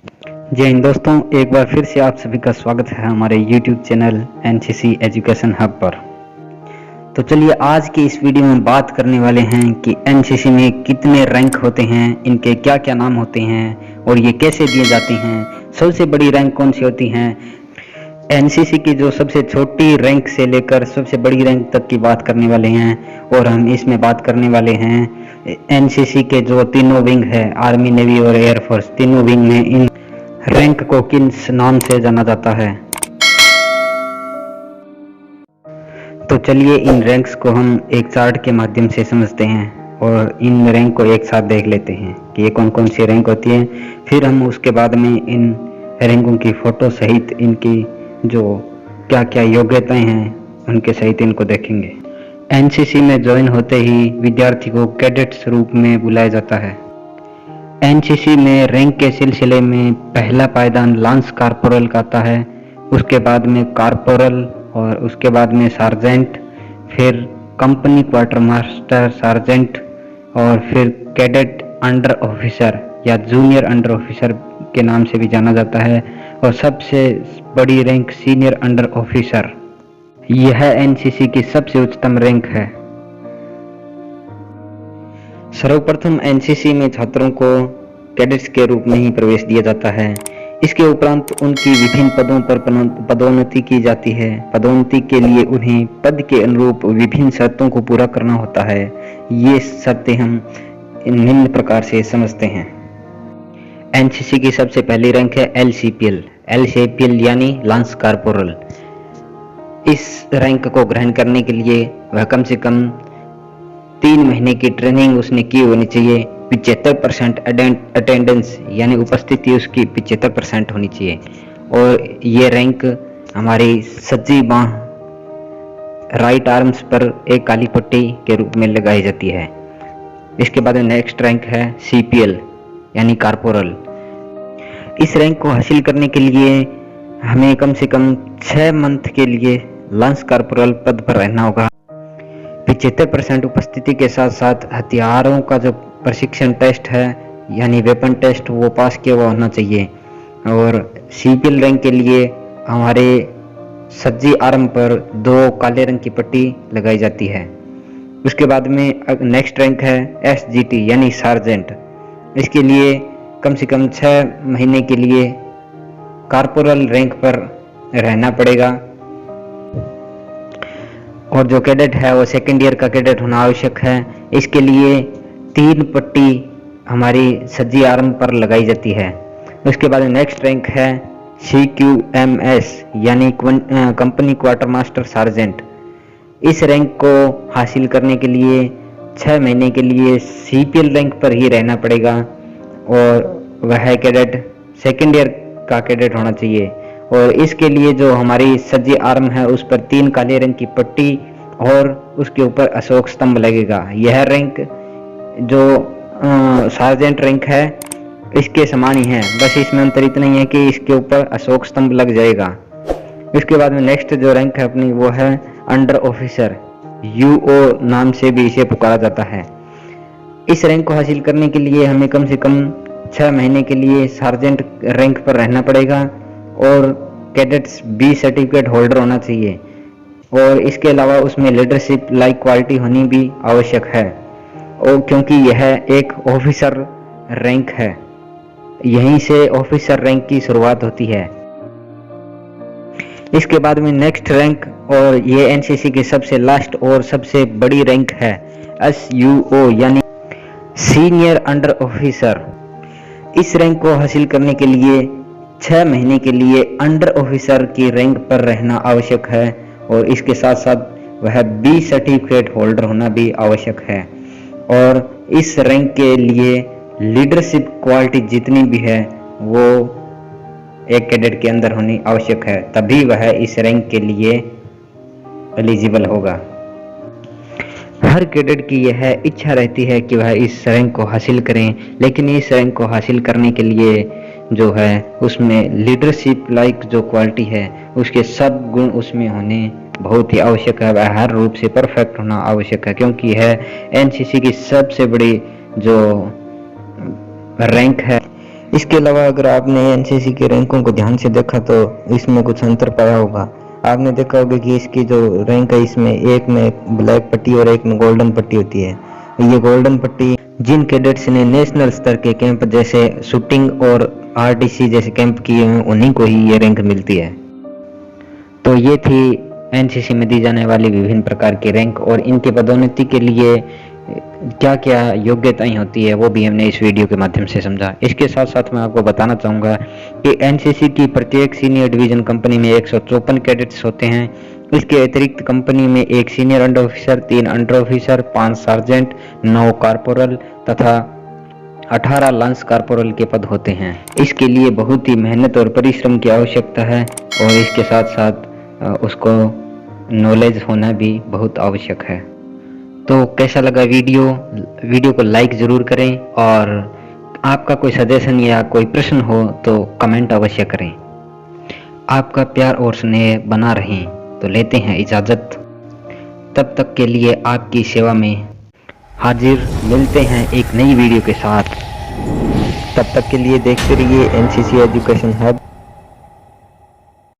जय हिंद दोस्तों, एक बार फिर से आप सभी का स्वागत है हमारे YouTube channel NCC education hub पर। तो चलिए आज की इस वीडियो में बात करने वाले हैं कि एनसीसी में कितने रैंक होते हैं, इनके क्या क्या नाम होते हैं और ये कैसे दिए जाते हैं, सबसे बड़ी रैंक कौन सी होती हैं, एनसीसी की जो सबसे छोटी रैंक से लेकर सबसे बड़ी रैंक तक की बात करने वाले हैं। और हम इसमें बात करने वाले हैं एनसीसी के जो तीनों विंग है, आर्मी, नेवी और एयरफोर्स, तीनों विंग में इन रैंक को किस नाम से जाना जाता है। तो चलिए इन रैंक्स को हम एक चार्ट के माध्यम से समझते हैं और इन रैंक को एक साथ देख लेते हैं कि ये कौन कौन सी रैंक होती है। फिर हम उसके बाद में इन रैंकों की फोटो सहित इनकी जो क्या क्या योग्यताएं हैं उनके सहित इनको देखेंगे। एनसीसी में ज्वाइन होते ही विद्यार्थी को कैडेट्स रूप में बुलाया जाता है। एनसीसी में रैंक के सिलसिले में पहला पायदान लांस कॉर्पोरल का आता है, उसके बाद में कॉर्पोरल और उसके बाद में सार्जेंट, फिर कंपनी क्वार्टर मास्टर सार्जेंट और फिर कैडेट अंडर ऑफिसर या जूनियर अंडर ऑफिसर के नाम से भी जाना जाता है और सबसे बड़ी रैंक सीनियर अंडर ऑफिसर। यह एनसीसी की सबसे उच्चतम रैंक है। सर्वप्रथम एनसीसी में छात्रों को कैडेट्स के रूप में ही प्रवेश दिया जाता है। इसके उपरांत उनकी विभिन्न पदों पर पदोन्नति की जाती है। पदोन्नति के लिए उन्हें पद के अनुरूप विभिन्न शर्तों को पूरा करना होता है। ये शर्तें हम निम्न प्रकार से समझते हैं। एनसीसी की सबसे पहली रैंक है एलसीपीएल यानी लांस कॉर्पोरल। इस रैंक को ग्रहण करने के लिए वह कम से कम 3 महीने की ट्रेनिंग उसने की होनी चाहिए। 75% अटेंडेंस यानी उपस्थिति उसकी 75% होनी चाहिए। और ये रैंक हमारी सज्जी बांह राइट आर्म्स पर एक काली पट्टी के रूप में लगाई जाती है। इसके बाद नेक्स्ट रैंक है सीपीएल यानी कॉर्पोरल। इस रैंक को हासिल करने के लिए हमें कम से कम 6 मंथ के लिए लांस कॉर्पोरल पद पर रहना होगा। 75% उपस्थिति के साथ साथ हथियारों का जो प्रशिक्षण टेस्ट है यानी वेपन टेस्ट वो पास किया हुआ होना चाहिए। और सीपीएल रैंक के लिए हमारे सज्जी आर्म पर 2 काले रंग की पट्टी लगाई जाती है। उसके बाद में नेक्स्ट रैंक है एसजीटी यानी सार्जेंट। इसके लिए कम से कम 6 महीने के लिए कॉर्पोरल रैंक पर रहना पड़ेगा। और जो कैडेट है वो सेकेंड ईयर का कैडेट होना आवश्यक है। इसके लिए 3 पट्टी हमारी सज्जी आर्म पर लगाई जाती है। उसके बाद नेक्स्ट रैंक है CQMS यानी कंपनी क्वार्टर मास्टर सार्जेंट। इस रैंक को हासिल करने के लिए 6 महीने के लिए सीपीएल रैंक पर ही रहना पड़ेगा और वह कैडेट सेकेंड ईयर का कैडेट होना चाहिए। और इसके लिए जो हमारी सज्जी आर्म है उस पर 3 काले रंग की पट्टी और उसके ऊपर अशोक स्तंभ लगेगा। यह रैंक जो सार्जेंट रैंक है इसके समान ही है, बस इसमें अंतर इतना ही है कि इसके ऊपर अशोक स्तंभ लग जाएगा। इसके बाद में नेक्स्ट जो रैंक है अपनी वो है अंडर ऑफिसर, UO नाम से भी इसे पुकारा जाता है। इस रैंक को हासिल करने के लिए हमें कम से कम 6 महीने के लिए सार्जेंट रैंक पर रहना पड़ेगा और कैडेट्स B सर्टिफिकेट होल्डर होना चाहिए। और इसके अलावा उसमें लीडरशिप लाइक क्वालिटी होनी भी आवश्यक है और क्योंकि यह एक ऑफिसर रैंक है, यहीं से ऑफिसर रैंक की शुरुआत होती है। इसके बाद में नेक्स्ट रैंक और ये एनसीसी की सबसे लास्ट और सबसे बड़ी रैंक है SUO यानी सीनियर अंडर ऑफिसर। इस रैंक को हासिल करने के लिए 6 महीने के लिए अंडर ऑफिसर की रैंक पर रहना आवश्यक है और इसके साथ साथ वह B सर्टिफिकेट होल्डर होना भी आवश्यक है। और इस रैंक के लिए लीडरशिप क्वालिटी जितनी भी है वो एक कैडेट के अंदर होनी आवश्यक है, तभी वह इस रैंक के लिए एलिजिबल होगा। हर कैडेट की यह इच्छा रहती है कि वह इस रैंक को हासिल करें, लेकिन इस रैंक को हासिल करने के लिए जो है उसमें लीडरशिप लाइक जो क्वालिटी है उसके सब गुण उसमें होने बहुत ही आवश्यक है। वह हर रूप से परफेक्ट होना आवश्यक है क्योंकि यह एनसीसी की सबसे बड़ी जो रैंक है। इसके अलावा अगर आपने एनसीसी के रैंकों को ध्यान से देखा तो इसमें कुछ अंतर पाया होगा। आपने देखा होगा कि इसकी जो रैंक है इसमें एक में ब्लैक पट्टी और एक में गोल्डन पट्टी होती है। ये गोल्डन पट्टी जिन कैडेट्स ने नेशनल स्तर के कैंप जैसे शूटिंग और आरडीसी जैसे कैंप किए हैं उन्हीं को ही ये रैंक मिलती है। तो ये थी एनसीसी में दी जाने वाली विभिन्न प्रकार की रैंक और इनके पदोन्नति के लिए क्या क्या योग्यताएं होती है वो भी हमने इस वीडियो के माध्यम से समझा। इसके साथ साथ मैं आपको बताना चाहूँगा कि एनसीसी की प्रत्येक सीनियर डिवीजन कंपनी में 154 कैडेट्स होते हैं। इसके अतिरिक्त कंपनी में एक senior under officer, 3 under officer, 5 sergeant, 9 corporal तथा 18 लांस कॉर्पोरल के पद होते हैं। इसके लिए बहुत ही मेहनत और परिश्रम की आवश्यकता है और इसके साथ साथ उसको नॉलेज होना भी बहुत आवश्यक है। तो कैसा लगा वीडियो को लाइक ज़रूर करें और आपका कोई सजेशन या कोई प्रश्न हो तो कमेंट अवश्य करें। आपका प्यार और स्नेह बना रहें। तो लेते हैं इजाज़त, तब तक के लिए आपकी सेवा में हाजिर। मिलते हैं एक नई वीडियो के साथ, तब तक के लिए देखते रहिए एनसीसी एजुकेशन हब।